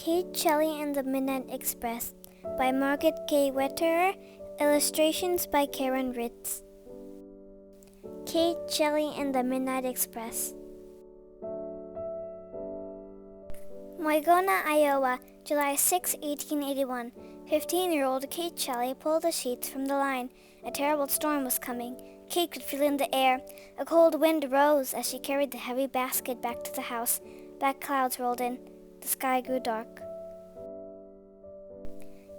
Kate, Shelley, and the Midnight Express by Margaret K. Wetterer, illustrations by Karen Ritz. Kate, Shelley, and the Midnight Express. Moigona, Iowa, July 6, 1881. 15-year-old Kate Shelley pulled the sheets from the line. A terrible storm was coming. Kate could feel it in the air. A cold wind rose as she carried the heavy basket back to the house. Black clouds rolled in. The sky grew dark.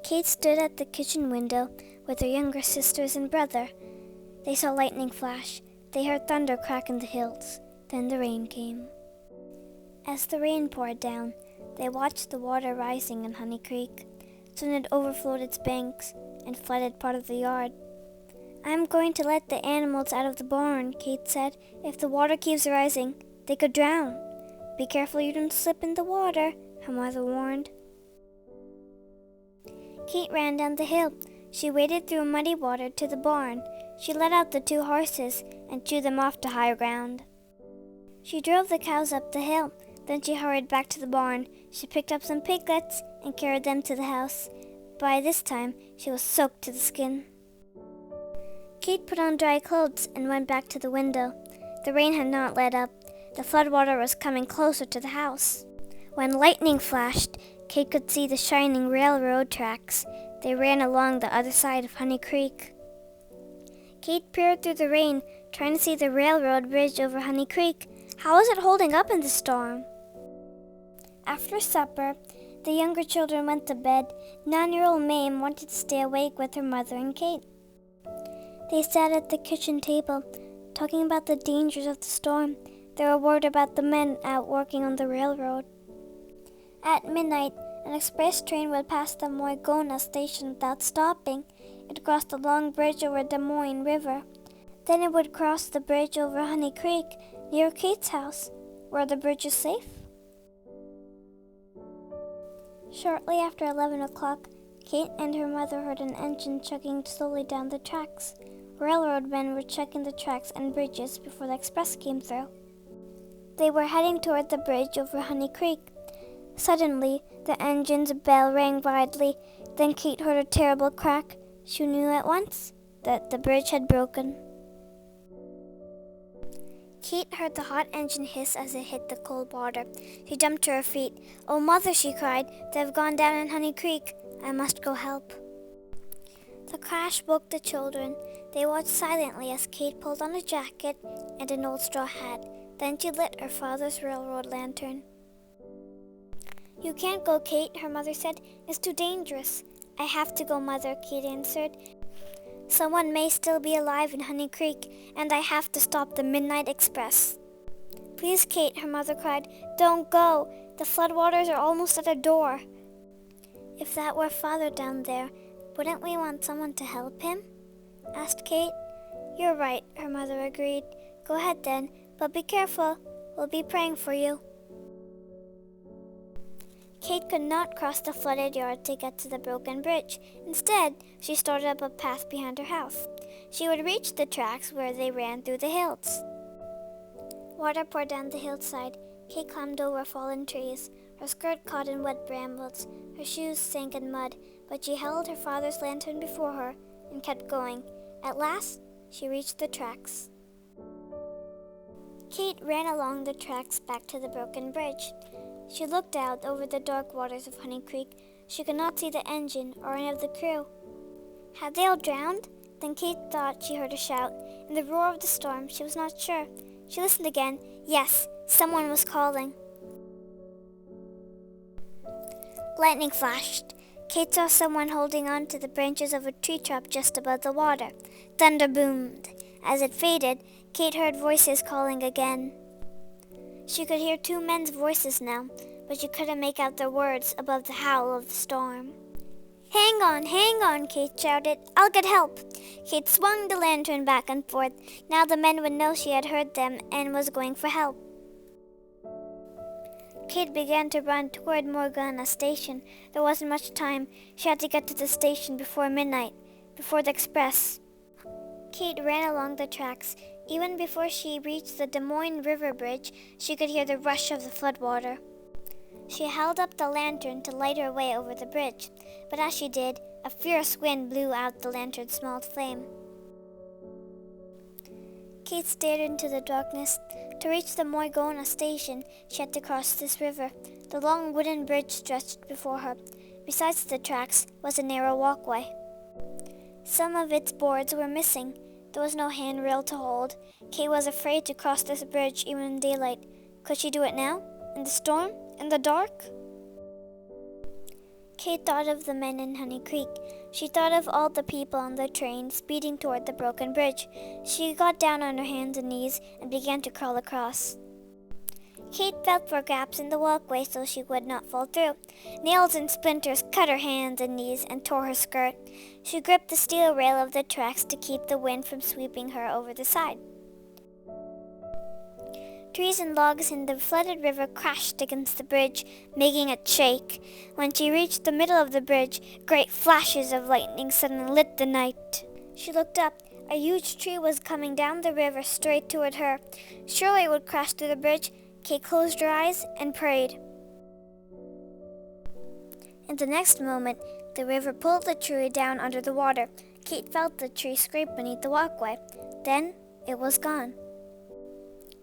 Kate stood at the kitchen window with her younger sisters and brother. They saw lightning flash. They heard thunder crack in the hills. Then the rain came. As the rain poured down, they watched the water rising in Honey Creek. Soon it overflowed its banks and flooded part of the yard. "I'm going to let the animals out of the barn," Kate said. "If the water keeps rising, they could drown." "Be careful you don't slip in the water," her mother warned. Kate ran down the hill. She waded through muddy water to the barn. She let out the 2 horses and shooed them off to higher ground. She drove the cows up the hill. Then she hurried back to the barn. She picked up some piglets and carried them to the house. By this time, she was soaked to the skin. Kate put on dry clothes and went back to the window. The rain had not let up. The floodwater was coming closer to the house. When lightning flashed, Kate could see the shining railroad tracks. They ran along the other side of Honey Creek. Kate peered through the rain, trying to see the railroad bridge over Honey Creek. How was it holding up in the storm? After supper, the younger children went to bed. 9-year-old Mame wanted to stay awake with her mother and Kate. They sat at the kitchen table, talking about the dangers of the storm. They were worried about the men out working on the railroad. At midnight, an express train would pass the Moigona station without stopping. It crossed a long bridge over Des Moines River. Then it would cross the bridge over Honey Creek near Kate's house, where the bridge is safe. Shortly after 11 o'clock, Kate and her mother heard an engine chugging slowly down the tracks. Railroad men were checking the tracks and bridges before the express came through. They were heading toward the bridge over Honey Creek. Suddenly, the engine's bell rang wildly. Then Kate heard a terrible crack. She knew at once that the bridge had broken. Kate heard the hot engine hiss as it hit the cold water. She jumped to her feet. "Oh, Mother," she cried, "they've gone down in Honey Creek. I must go help." The crash woke the children. They watched silently as Kate pulled on a jacket and an old straw hat. Then she lit her father's railroad lantern. "You can't go, Kate," her mother said. "It's too dangerous." "I have to go, Mother," Kate answered. "Someone may still be alive in Honey Creek, and I have to stop the Midnight Express." "Please, Kate," her mother cried, "don't go. The floodwaters are almost at our door." "If that were Father down there, wouldn't we want someone to help him?" asked Kate. "You're right," her mother agreed. "Go ahead then, but be careful. We'll be praying for you." Kate could not cross the flooded yard to get to the broken bridge. Instead, she started up a path behind her house. She would reach the tracks where they ran through the hills. Water poured down the hillside. Kate climbed over fallen trees. Her skirt caught in wet brambles. Her shoes sank in mud, but she held her father's lantern before her and kept going. At last, she reached the tracks. Kate ran along the tracks back to the broken bridge. She looked out over the dark waters of Honey Creek. She could not see the engine or any of the crew. Had they all drowned? Then Kate thought she heard a shout. In the roar of the storm, she was not sure. She listened again. Yes, someone was calling. Lightning flashed. Kate saw someone holding on to the branches of a tree top just above the water. Thunder boomed. As it faded, Kate heard voices calling again. She could hear 2 men's voices now, but she couldn't make out their words above the howl of the storm. Hang on, Kate shouted. "I'll get help." Kate swung the lantern back and forth. Now the men would know she had heard them and was going for help. Kate began to run toward Moigona Station. There wasn't much time. She had to get to the station before midnight, before the express. Kate ran along the tracks. Even before she reached the Des Moines River Bridge, she could hear the rush of the floodwater. She held up the lantern to light her way over the bridge, but as she did, a fierce wind blew out the lantern's small flame. Kate stared into the darkness. To reach the Moigona station, she had to cross this river. The long wooden bridge stretched before her. Besides the tracks was a narrow walkway. Some of its boards were missing. There was no handrail to hold. Kate was afraid to cross this bridge even in daylight. Could she do it now? In the storm? In the dark? Kate thought of the men in Honey Creek. She thought of all the people on the train speeding toward the broken bridge. She got down on her hands and knees and began to crawl across. Kate felt for gaps in the walkway so she would not fall through. Nails and splinters cut her hands and knees and tore her skirt. She gripped the steel rail of the tracks to keep the wind from sweeping her over the side. Trees and logs in the flooded river crashed against the bridge, making it shake. When she reached the middle of the bridge, great flashes of lightning suddenly lit the night. She looked up. A huge tree was coming down the river straight toward her. Surely it would crash through the bridge. Kate closed her eyes and prayed. In the next moment, the river pulled the tree down under the water. Kate felt the tree scrape beneath the walkway. Then it was gone.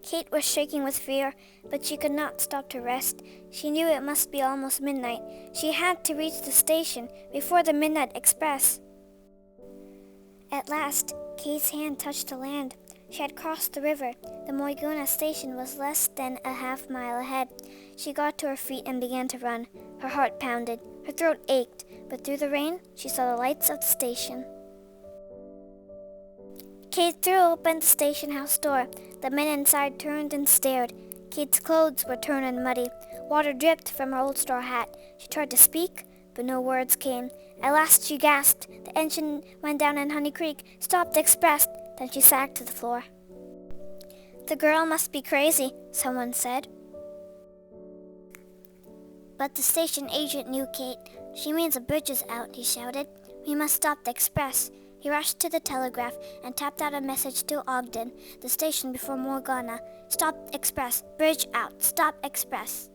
Kate was shaking with fear, but she could not stop to rest. She knew it must be almost midnight. She had to reach the station before the midnight express. At last, Kate's hand touched the land. She had crossed the river. The Moigona station was less than a half-mile ahead. She got to her feet and began to run. Her heart pounded. Her throat ached, but through the rain, she saw the lights of the station. Kate threw open the station house door. The men inside turned and stared. Kate's clothes were torn and muddy. Water dripped from her old straw hat. She tried to speak, but no words came. At last she gasped. The engine went down in Honey Creek. Stopped the express. Then she sagged to the floor. "The girl must be crazy," someone said. But the station agent knew Kate. "She means a bridge is out," he shouted. "We must stop the express." He rushed to the telegraph and tapped out a message to Ogden, the station before Morgana. "Stop express. Bridge out. Stop express."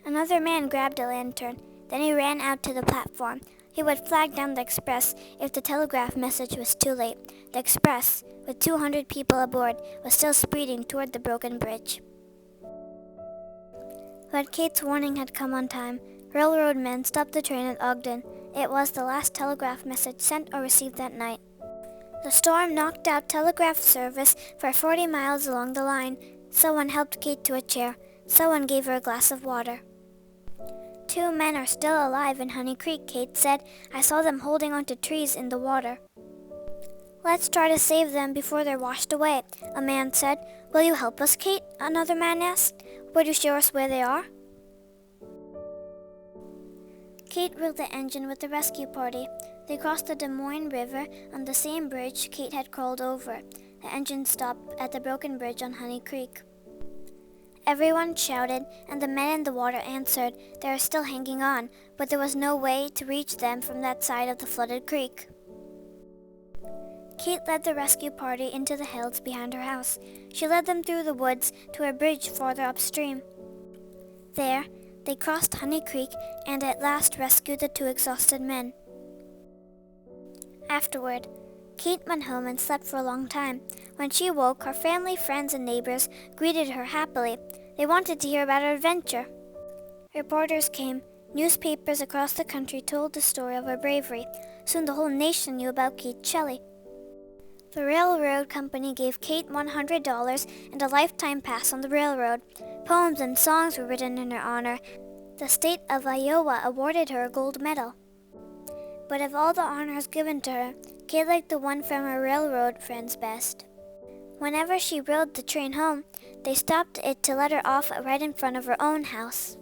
Another man grabbed a lantern. Then he ran out to the platform. He would flag down the express if the telegraph message was too late. The express, with 200 people aboard, was still speeding toward the broken bridge. But Kate's warning had come on time. Railroad men stopped the train at Ogden. It was the last telegraph message sent or received that night. The storm knocked out telegraph service for 40 miles along the line. Someone helped Kate to a chair. Someone gave her a glass of water. "2 men are still alive in Honey Creek," Kate said. "I saw them holding onto trees in the water." "Let's try to save them before they're washed away," a man said. "Will you help us, Kate?" another man asked. "Would you show us where they are?" Kate rode the engine with the rescue party. They crossed the Des Moines River on the same bridge Kate had crawled over. The engine stopped at the broken bridge on Honey Creek. Everyone shouted, and the men in the water answered. They were still hanging on, but there was no way to reach them from that side of the flooded creek. Kate led the rescue party into the hills behind her house. She led them through the woods to a bridge farther upstream. There, they crossed Honey Creek and at last rescued the 2 exhausted men. Afterward, Kate went home and slept for a long time. When she woke, her family, friends, and neighbors greeted her happily. They wanted to hear about her adventure. Reporters came. Newspapers across the country told the story of her bravery. Soon the whole nation knew about Kate Shelley. The railroad company gave Kate $100 and a lifetime pass on the railroad. Poems and songs were written in her honor. The state of Iowa awarded her a gold medal. But of all the honors given to her, Kate liked the one from her railroad friends best. Whenever she rode the train home, they stopped it to let her off right in front of her own house.